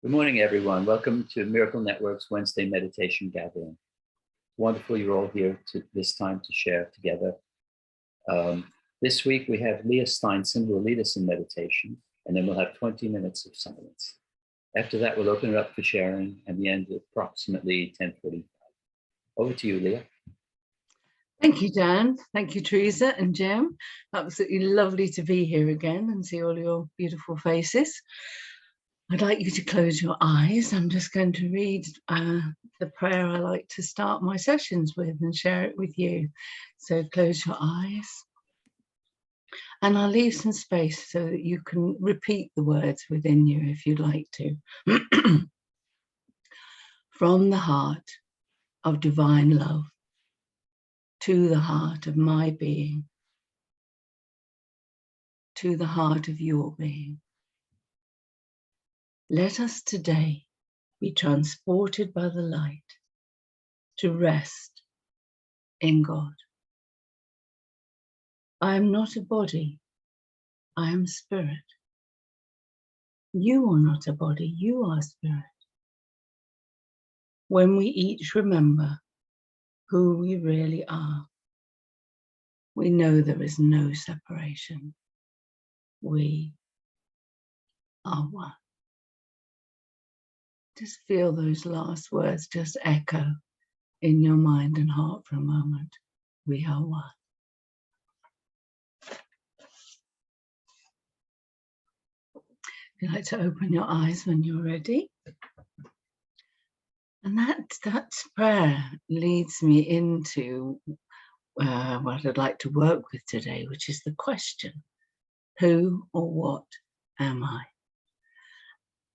Good morning, everyone. Welcome to Miracle Network's Wednesday meditation gathering. Wonderful you're all here this time to share together. This week we have Lia Steinson who will lead us in meditation, and then we'll have 20 minutes of silence. After that, we'll open it up for sharing and the end at approximately 10:45. Over to you, Lia. Thank you, Dan. Thank you, Teresa and Jem. Absolutely lovely to be here again and see all your beautiful faces. I'd like you to close your eyes. I'm just going to read the prayer I like to start my sessions with and share it with you. So close your eyes. And I'll leave some space so that you can repeat the words within you if you'd like to. From the heart of divine love to the heart of my being, to the heart of your being. Let us today be transported by the light to rest in God. I am not a body, I am spirit. You are not a body, you are spirit. When we each remember who we really are, we know there is no separation. We are one. Just feel those last words just echo in your mind and heart for a moment. We are one. If you'd like to open your eyes when you're ready. And that prayer leads me into what I'd like to work with today, which is the question, who or what am I?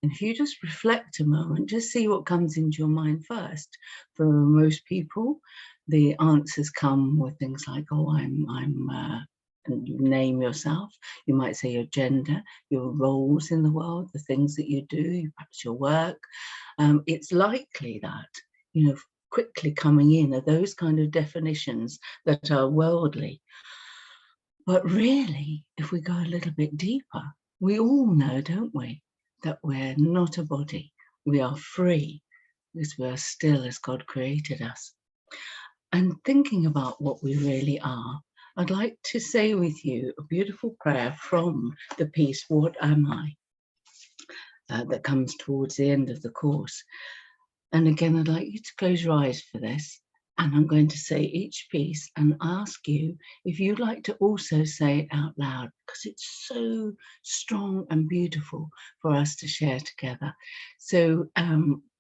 And if you just reflect a moment, just see what comes into your mind first. For most people, the answers come with things like, oh, and you name yourself. You might say your gender, your roles in the world, the things that you do, perhaps your work. It's likely that, quickly coming in are those kind of definitions that are worldly. But really, if we go a little bit deeper, we all know, don't we, that we're not a body. We are free because we are still as God created us. And thinking about what we really are, I'd like to say with you a beautiful prayer from the piece, What Am I? That comes towards the end of the course. And again, I'd like you to close your eyes for this. And I'm going to say each piece and ask you if you'd like to also say it out loud, because it's so strong and beautiful for us to share together. So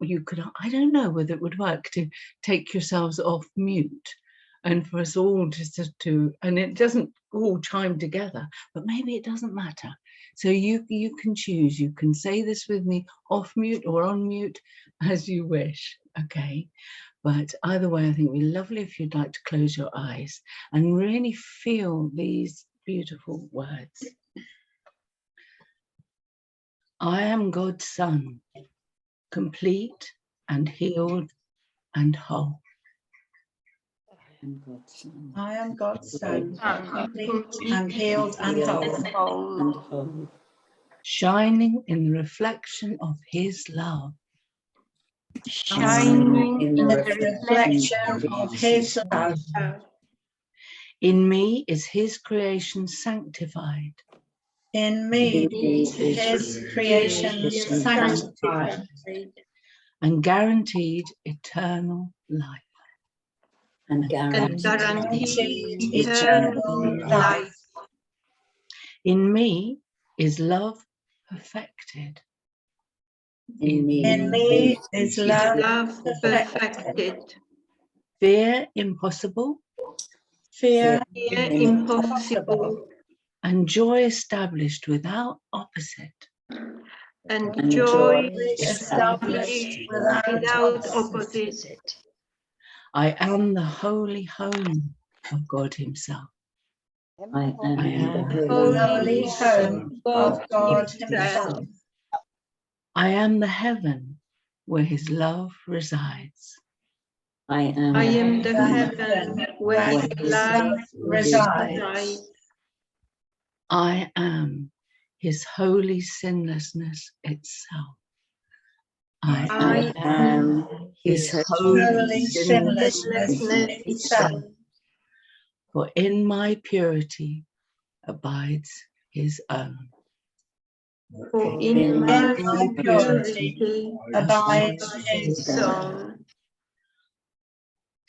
you could, I don't know whether it would work to take yourselves off mute and for us all just to, and it doesn't all chime together, but maybe it doesn't matter. So you can choose, you can say this with me off mute or on mute as you wish, okay? But either way, I think it'd be lovely if you'd like to close your eyes and really feel these beautiful words. I am God's son, complete and healed and whole. I am God's son, complete and healed and whole. Shining in the reflection of his love. Shining in the reflection of his love. In me is his creation sanctified. In me is his creation sanctified. And guaranteed eternal life. And guaranteed eternal life. In me is love perfected. In me is love perfected. Fear impossible. Fear impossible. And joy established without opposite. And joy established without opposite. I am the holy home of God himself. I am the holy home of God himself. I am the heaven where his love resides. I am the heaven where his love resides. I am his holy sinlessness itself. I am his holy, sinless, mighty Son. For in my purity abides his own. For in my purity abides his own.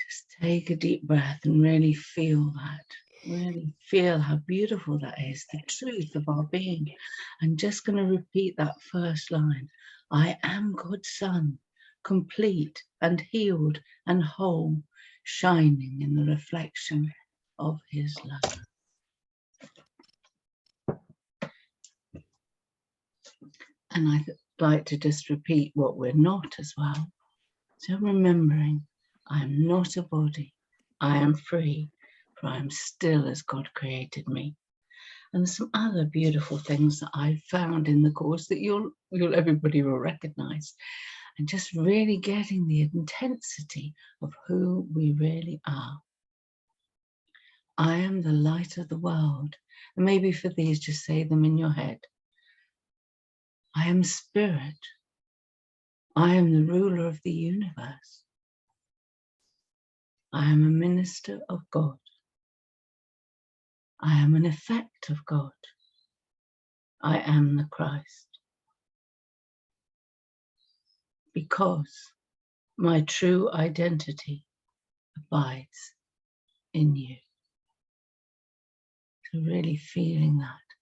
Just take a deep breath and really feel that. Really feel how beautiful that is, the truth of our being. I'm just going to repeat that first line. I am God's Son, complete and healed and whole, shining in the reflection of his love. And I'd like to just repeat what we're not as well. So remembering, I am not a body, I am free, for I am still as God created me. And some other beautiful things that I found in the course that everybody will recognize, and just really getting the intensity of who we really are. I am the light of the world. And maybe for these, just say them in your head. I am spirit. I am the ruler of the universe. I am a minister of God. I am an effect of God. I am the Christ. Because my true identity abides in you. So really feeling that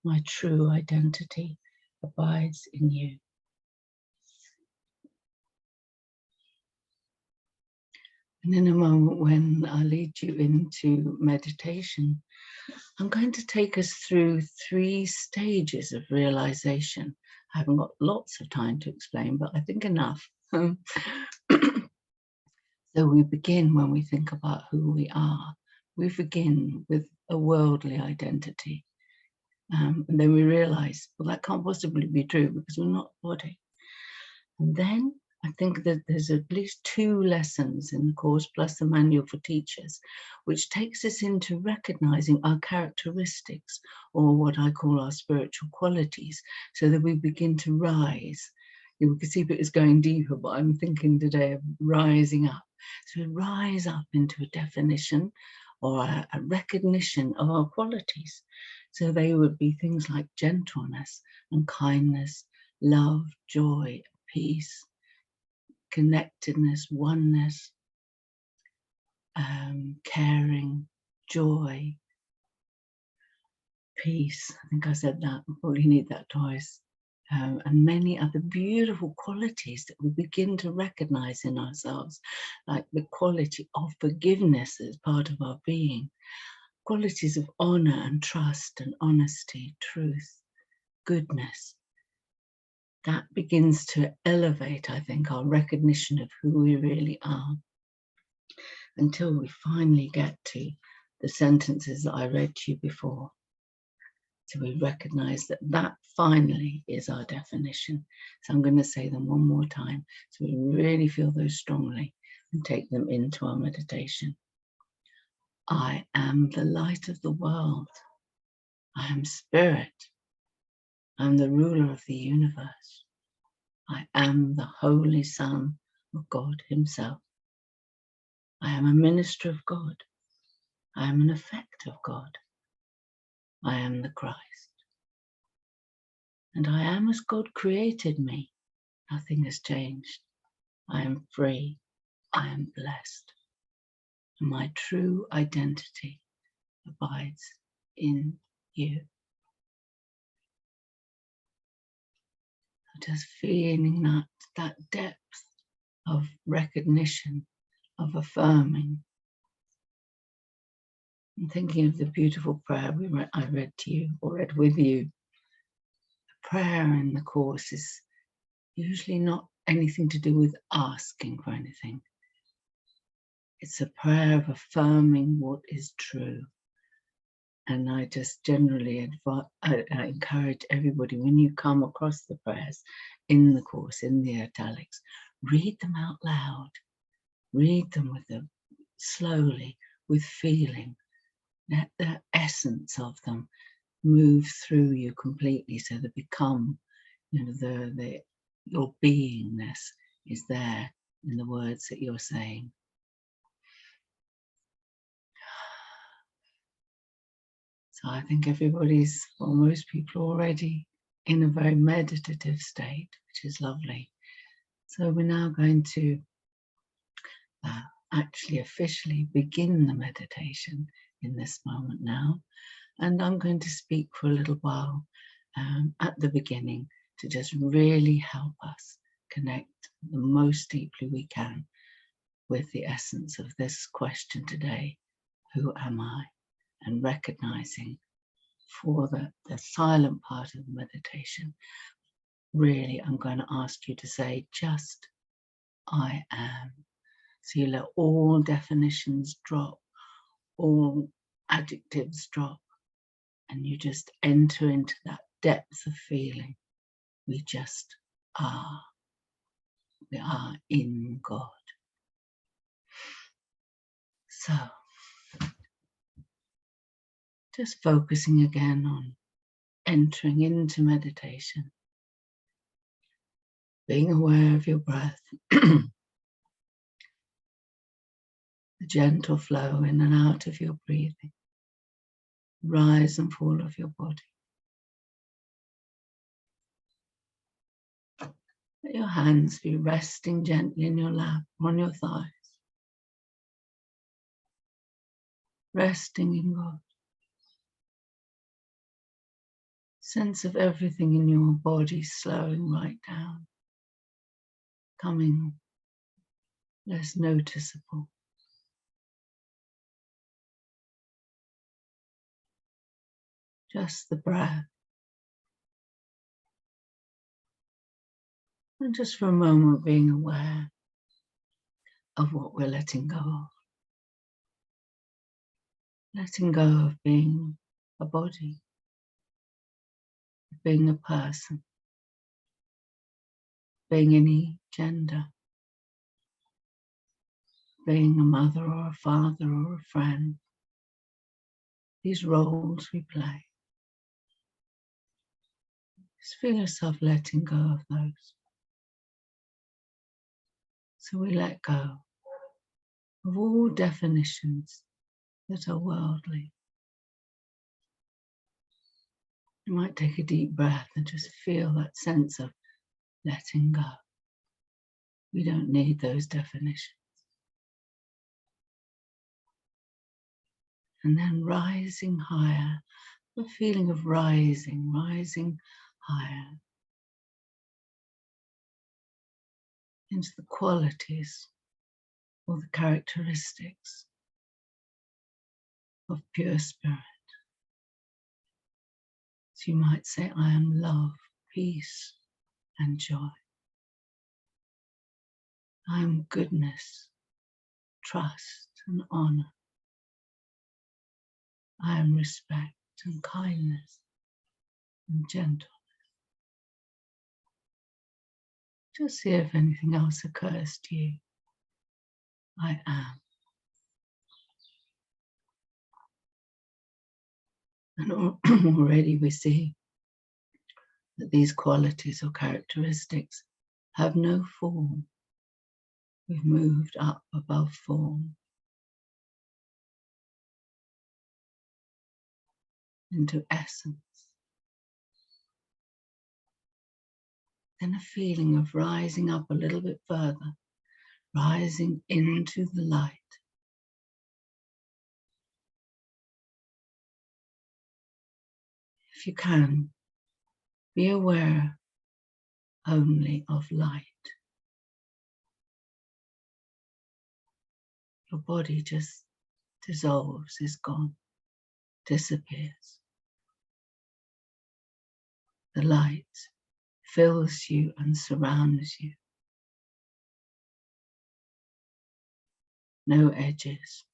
my true identity abides in you. And in a moment when I lead you into meditation, I'm going to take us through 3 stages of realization. I haven't got lots of time to explain, but I think enough. So we begin when we think about who we are. We begin with a worldly identity. And then we realize, well, that can't possibly be true because we're not a body. And then I think that there's at least 2 lessons in the course, plus the manual for teachers, which takes us into recognizing our characteristics, or what I call our spiritual qualities, so that we begin to rise. You can see it is going deeper, but I'm thinking today of rising up. So we rise up into a definition or a recognition of our qualities. So they would be things like gentleness and kindness, love, joy, peace, connectedness, oneness, caring, joy, peace. I think I said that. I probably need that twice. And many other beautiful qualities that we begin to recognize in ourselves, like the quality of forgiveness as part of our being, qualities of honor and trust and honesty, truth, goodness. That begins to elevate, I think, our recognition of who we really are, until we finally get to the sentences that I read to you before. So we recognize that that finally is our definition. So I'm going to say them one more time so we really feel those strongly and take them into our meditation. I am the light of the world. I am spirit. I am the ruler of the universe. I am the Holy Son of God himself. I am a minister of God. I am an effect of God. I am the Christ. And I am as God created me. Nothing has changed. I am free. I am blessed. And my true identity abides in you. Just feeling that depth of recognition, of affirming. And thinking of the beautiful prayer I read to you, or read with you. The prayer in the course is usually not anything to do with asking for anything. It's a prayer of affirming what is true. And I just generally I encourage everybody, when you come across the prayers in the course, in the italics, read them out loud. Read them slowly, with feeling. Let the essence of them move through you completely, so they become, the your beingness is there in the words that you're saying. So I think everybody's, or most people, already in a very meditative state, which is lovely. So we're now going to actually officially begin the meditation in this moment now. And I'm going to speak for a little while at the beginning to just really help us connect the most deeply we can with the essence of this question today, who am I? And recognizing for the silent part of the meditation, really I'm going to ask you to say just I am. So you let all definitions drop, all adjectives drop, and you just enter into that depth of feeling. We just are. We are in God. So, just focusing again on entering into meditation, being aware of your breath, the gentle flow in and out of your breathing, rise and fall of your body. Let your hands be resting gently in your lap, on your thighs, resting in God. Sense of everything in your body slowing right down, becoming less noticeable. Just the breath. And just for a moment being aware of what we're letting go of. Letting go of being a body, being a person, being any gender, being a mother or a father or a friend. These roles we play. Just feel yourself letting go of those. So we let go of all definitions that are worldly. You might take a deep breath and just feel that sense of letting go. We don't need those definitions. And then rising higher, the feeling of rising higher into the qualities or the characteristics of pure spirit. So you might say, I am love, peace, and joy. I am goodness, trust, and honor. I am respect and kindness and gentleness. Just see if anything else occurs to you. I am. And already we see that these qualities or characteristics have no form. We've moved up above form into essence. Then a feeling of rising up a little bit further, rising into the light. If you can, be aware only of light. Your body just dissolves, is gone, disappears. The light fills you and surrounds you. No edges.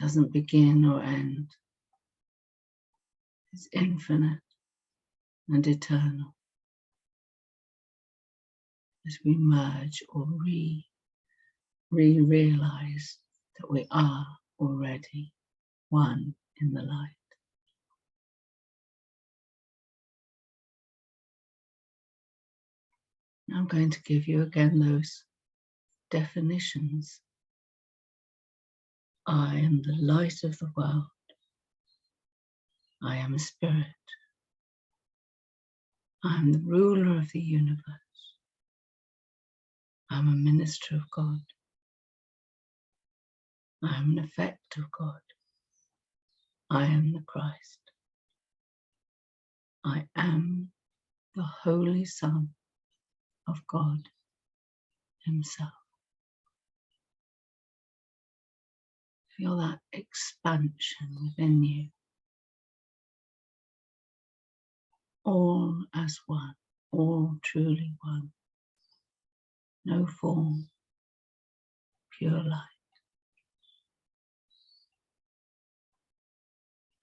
Doesn't begin or end. It's infinite and eternal. As we merge or realize that we are already one in the light. I'm going to give you again those definitions. I am the light of the world. I am a spirit. I am the ruler of the universe. I am a minister of God. I am an effect of God. I am the Christ. I am the Holy Son of God Himself. Feel that expansion within you. All as one, all truly one. No form, pure light.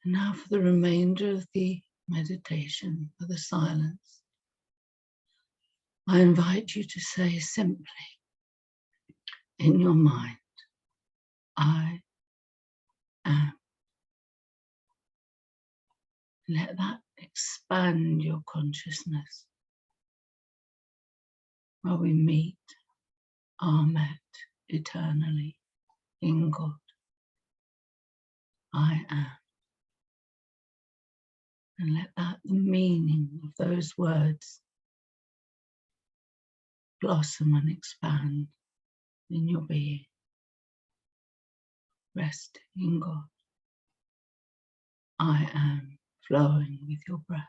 And now for the remainder of the meditation, for the silence, I invite you to say simply in your mind, I am. Let that expand your consciousness. Where we meet, are met eternally in God. I am. And let that, the meaning of those words, blossom and expand in your being. Rest in God. I am flowing with your breath.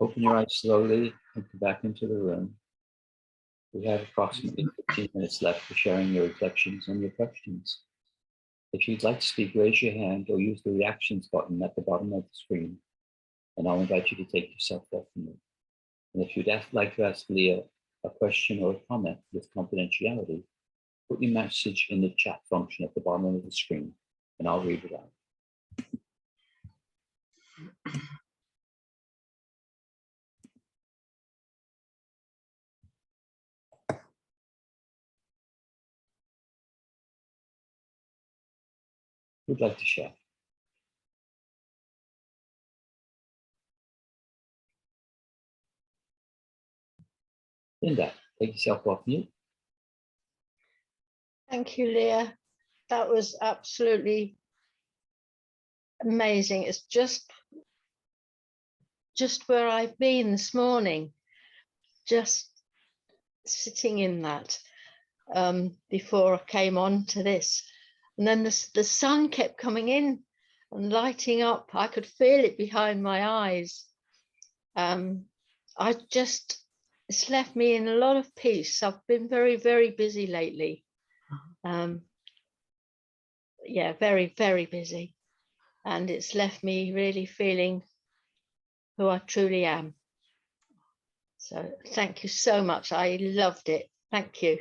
Open your eyes slowly and come back into the room. We have approximately 15 minutes left for sharing your reflections and your questions. If you'd like to speak, raise your hand or use the reactions button at the bottom of the screen, and I'll invite you to take yourself off mute. And if you'd like to ask Lia a question or a comment with confidentiality, put your message in the chat function at the bottom of the screen, and I'll read it out. Who'd like to share? Linda, take yourself off mute. Thank you, Leah. That was absolutely amazing. It's just where I've been this morning, just sitting in that before I came on to this. And then the sun kept coming in and lighting up. I could feel it behind my eyes. It's left me in a lot of peace. I've been very, very busy lately. Yeah, very, very busy. And it's left me really feeling who I truly am. So thank you so much. I loved it. Thank you.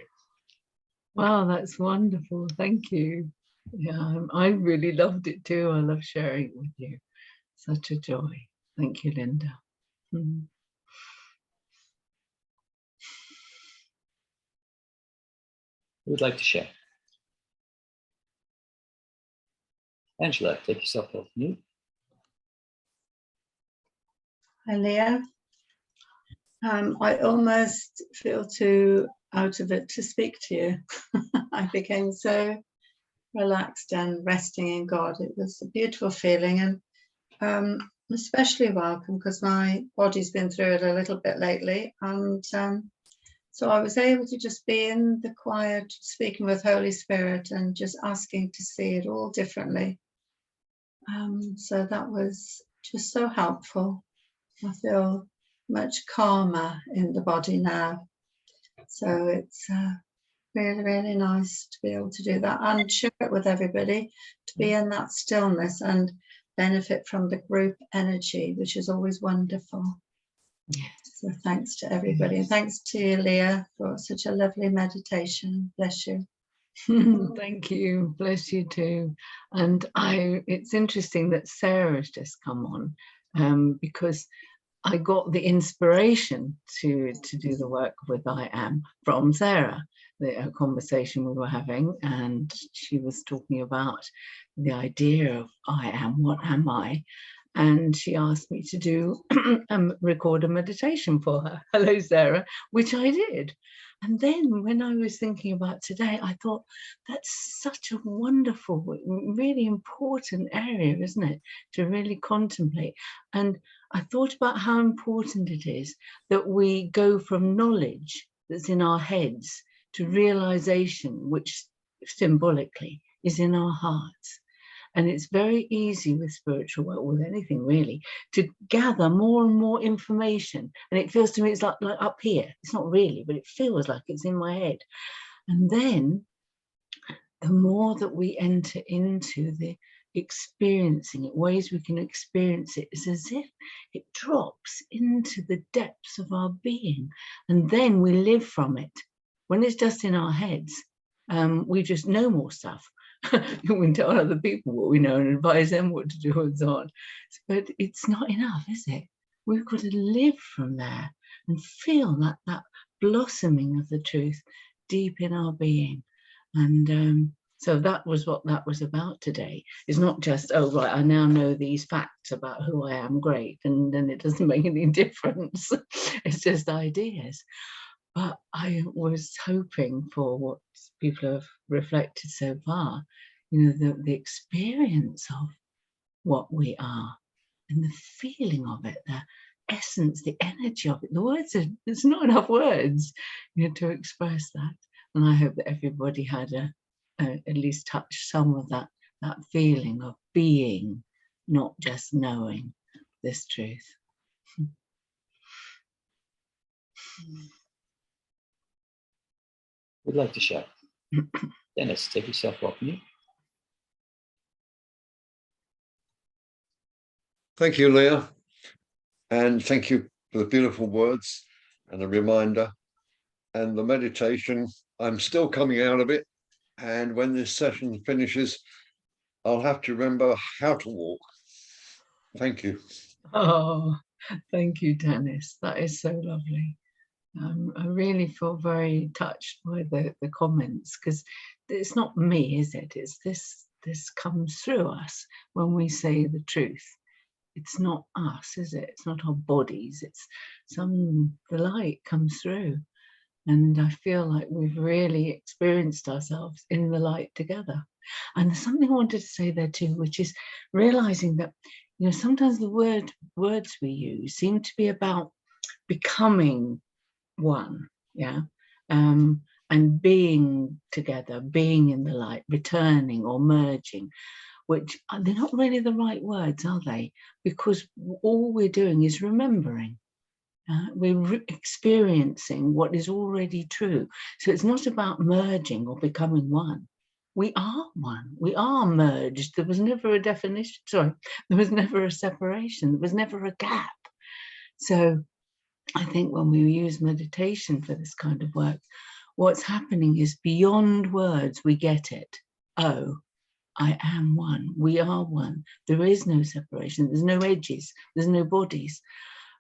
Wow, that's wonderful. Thank you. Yeah, I really loved it too. I love sharing it with you. Such a joy. Thank you, Linda. Who would like to share? Angela, take yourself off mute. Hi, Leah. I almost feel too out of it to speak to you. I became so relaxed and resting in God. It was a beautiful feeling, and especially welcome because my body's been through it a little bit lately. And so I was able to just be in the quiet, speaking with Holy Spirit and just asking to see it all differently. So that was just so helpful. I feel much calmer in the body now. So it's really, really nice to be able to do that and share it with everybody, to be in that stillness and benefit from the group energy, which is always wonderful. Yes. So thanks to everybody. And thanks to you, Leah, for such a lovely meditation. Bless you. Thank you. Bless you too. And it's interesting that Sarah's just come on because I got the inspiration to do the work with I Am from Sarah, the conversation we were having, and she was talking about the idea of I am, what am I? And she asked me to do record a meditation for her. Hello, Sarah, which I did. And then when I was thinking about today, I thought that's such a wonderful, really important area, isn't it, to really contemplate. And I thought about how important it is that we go from knowledge that's in our heads to realization, which symbolically is in our hearts. And it's very easy with spiritual work, with anything really, to gather more and more information. And it feels to me it's like up here. It's not really, but it feels like it's in my head. And then the more that we enter into the experiencing it, ways we can experience it, is as if it drops into the depths of our being. And then we live from it. When it's just in our heads, we just know more stuff. We can tell other people what we know and advise them what to do and so on. But it's not enough, is it? We've got to live from there and feel that blossoming of the truth deep in our being. And so that was what that was about today. It's not just, oh, right, I now know these facts about who I am, great, and then it doesn't make any difference. It's just ideas. But I was hoping for what people have reflected so far, the experience of what we are and the feeling of it, the essence, the energy of it. The words there's not enough words, to express that. And I hope that everybody had at least touched some of that feeling of being, not just knowing this truth. Would like to share? Dennis, take yourself off mute. Thank you, Leah. And thank you for the beautiful words and the reminder and the meditation. I'm still coming out of it. And when this session finishes, I'll have to remember how to walk. Thank you. Oh, thank you, Dennis. That is so lovely. I really feel very touched by the comments, because it's not me, is it? It's this comes through us when we say the truth. It's not us, is it? It's not our bodies. It's the light comes through. And I feel like we've really experienced ourselves in the light together. And there's something I wanted to say there too, which is realizing that, you know, sometimes the words we use seem to be about becoming one, yeah, and being together, being in the light, returning or merging, which they're not really the right words, are they? Because all we're doing is remembering. We're experiencing what is already true. So it's not about merging or becoming one. We are one. We are merged. There was never a definition. Sorry, there was never a separation. There was never a gap. So I think when we use meditation for this kind of work, what's happening is beyond words, we get it. Oh, I am one. We are one. There is no separation. There's no edges. There's no bodies.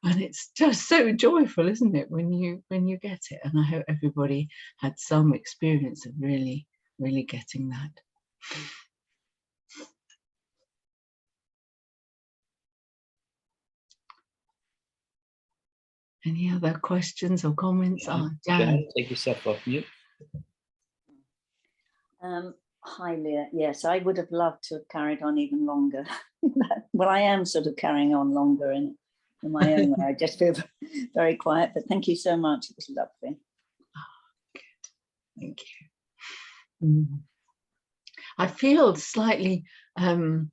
And it's just so joyful, isn't it, when you get it? And I hope everybody had some experience of really, really getting that. Any other questions or comments? Jan, take yourself off mute. Hi, Leah. Yes, I would have loved to have carried on even longer. Well, I am sort of carrying on longer in my own way. I just feel very quiet, but thank you so much. It was lovely. Oh, good. Thank you. I feel slightly, I don't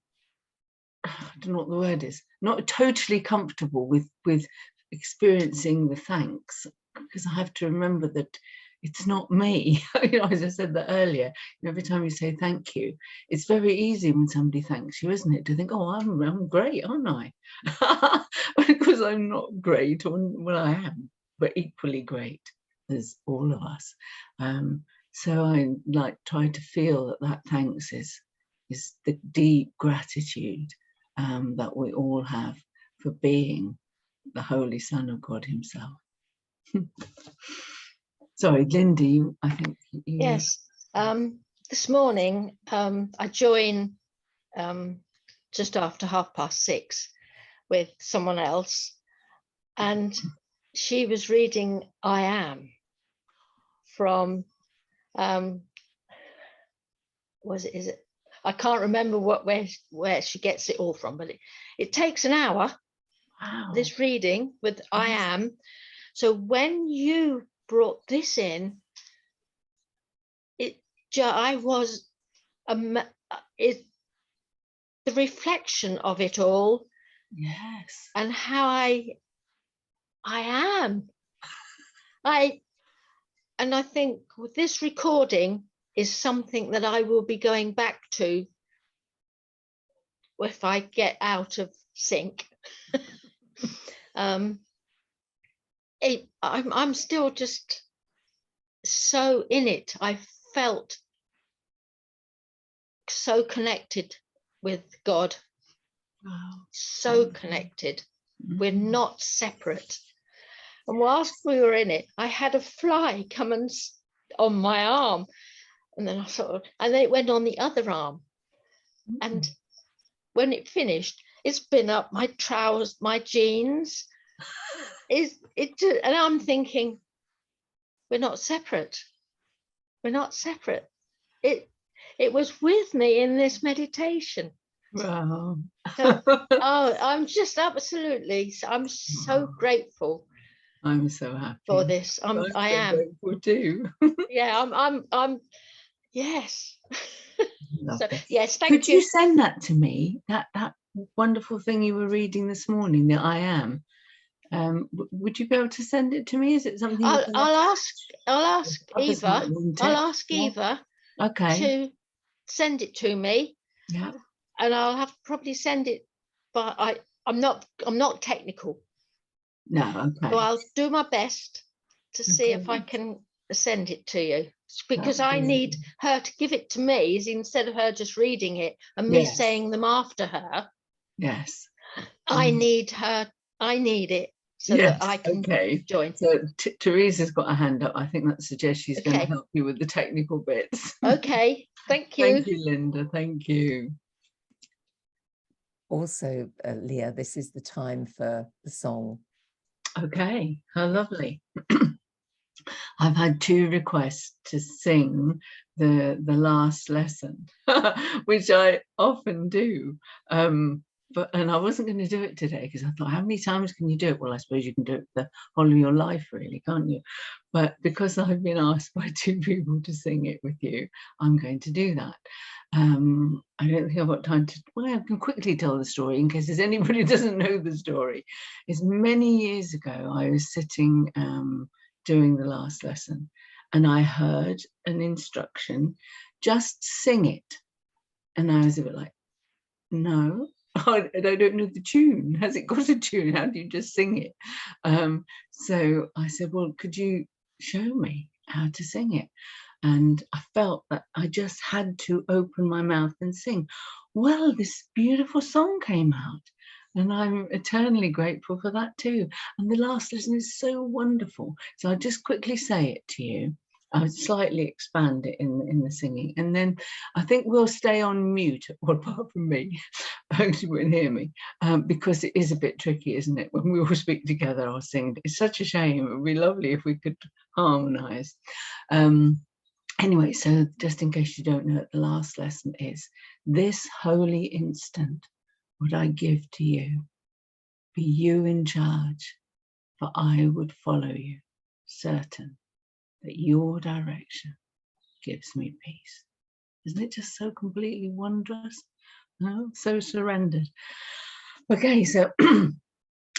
know what the word is, not totally comfortable with experiencing the thanks, because I have to remember that it's not me. You know, as I said that earlier, every time you say thank you, it's very easy when somebody thanks you, isn't it, to think, oh, I'm great, aren't I? Because I'm not great, or well, I am, but equally great as all of us. So I like try to feel that thanks is the deep gratitude that we all have for being the Holy Son of God himself. Sorry, Lindy, I think you... Yes, this morning I joined just after 6:30 with someone else, and she was reading I Am from, is it? I can't remember where she gets it all from, but it takes an hour, Wow. this reading with I Am. So when you brought this in, I was the reflection of it all. Yes. And how I am. And I think with this recording is something that I will be going back to if I get out of sync. I'm still just so in it. I felt so connected with God. Wow. So connected. We're not separate. And whilst we were in it, I had a fly come on my arm, and then and then it went on the other arm. And when it finished, it's been up my trousers, my jeans. And I'm thinking, we're not separate. We're not separate. It was with me in this meditation. Wow. So, I'm just absolutely, I'm so grateful. I'm so happy for this. I am grateful too. Yeah, I'm yes. So yes, thank Could you send that to me? That wonderful thing you were reading this morning, that I Am. Would you be able to send it to me? Is it something you can I'll ask others Eva. might want I'll it? ask Yeah. Eva Okay. to send it to me, Yeah. and I'll have to probably send it. But I'm not technical, No. so Okay. I'll do my best to see if I Okay. can send it to you, because That'd I be need her to give it to me, instead of her just reading it and me Yes. saying them after her. Yes. I need it so Yes. that I can Okay. join. So Teresa's got a hand up. I think that suggests she's going to Okay. help you with the technical bits. Okay, thank you. Thank you, Linda. Thank you. Also, Lia, this is the time for the song. Okay. How lovely. I've had 2 requests to sing the last lesson, which I often do. And I wasn't going to do it today because I thought, how many times can you do it? Well, I suppose you can do it the whole of your life, really, can't you? But because I've been asked by 2 people to sing it with you, I'm going to do that. I don't think I've got time to, well, I can quickly tell the story in case there's anybody who doesn't know the story. It's many years ago, I was sitting doing the last lesson, and I heard an instruction, just sing it. And I was a bit like, no, I don't know the tune. Has it got a tune? How do you just sing it? So I said, well, could you show me how to sing it? And I felt that I just had to open my mouth and sing. Well, this beautiful song came out, and I'm eternally grateful for that too. And the last lesson is so wonderful. So I'll just quickly say it to you. I would slightly expand it in the singing, and then I think we'll stay on mute, well, apart from me, you won't hear me, because it is a bit tricky, isn't it? When we all speak together, I'll sing. It's such a shame. It would be lovely if we could harmonise. Anyway, so just in case you don't know, the last lesson is, this holy instant would I give to you, be you in charge, for I would follow you, certain that your direction gives me peace. Isn't it just so completely wondrous? No? So surrendered. Okay, so I'm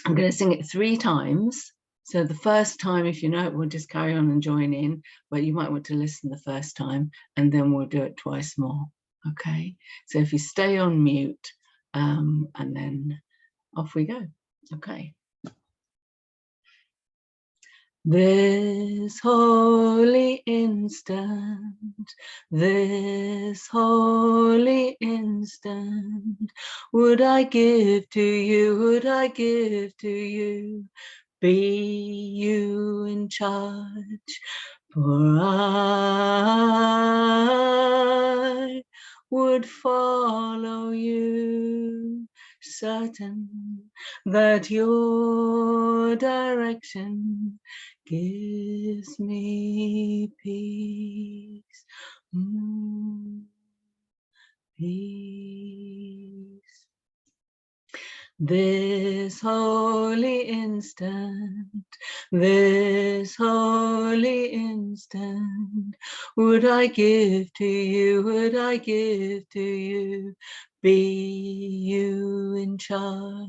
going to sing it 3 times. So the first time, if you know it, we'll just carry on and join in, but you might want to listen the first time, and then we'll do it twice more. Okay, so if you stay on mute, and then off we go. Okay. This holy instant, this holy instant, would I give to you, would I give to you, be you in charge, for I would follow you, certain that your direction gives me peace. Peace. This holy instant, this holy instant, would I give to you, would I give to you, be you in charge,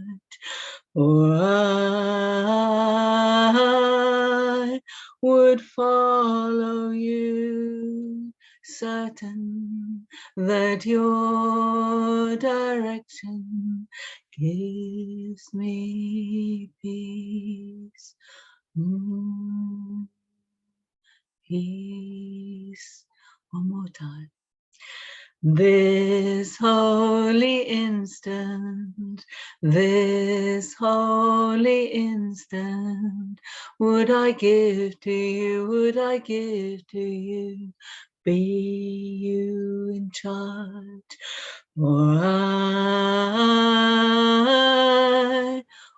for I would follow you, certain that your direction gives me peace. Peace. One more time. This holy instant, this holy instant, would I give to you, would I give to you, be you in charge, for I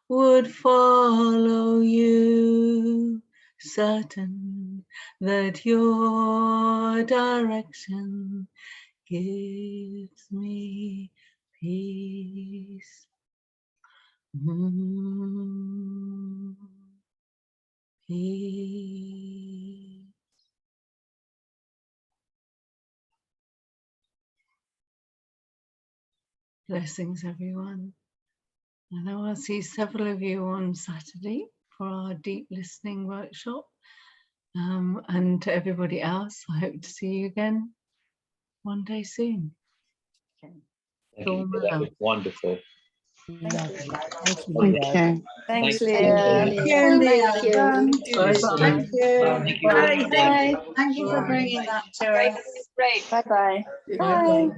would follow you, certain that your direction gives me peace. Peace. Blessings, everyone. I know I'll see several of you on Saturday for our deep listening workshop. And to everybody else, I hope to see you again one day soon. Thank you. That was wonderful. Lovely. Thank you, Thank Leah. you. Thanks, Thanks, Leah. Thank you, Leah. Thank you. Thank Bye. you. Bye. Bye. Thank you for bringing that to us. Bye. Bye. Bye.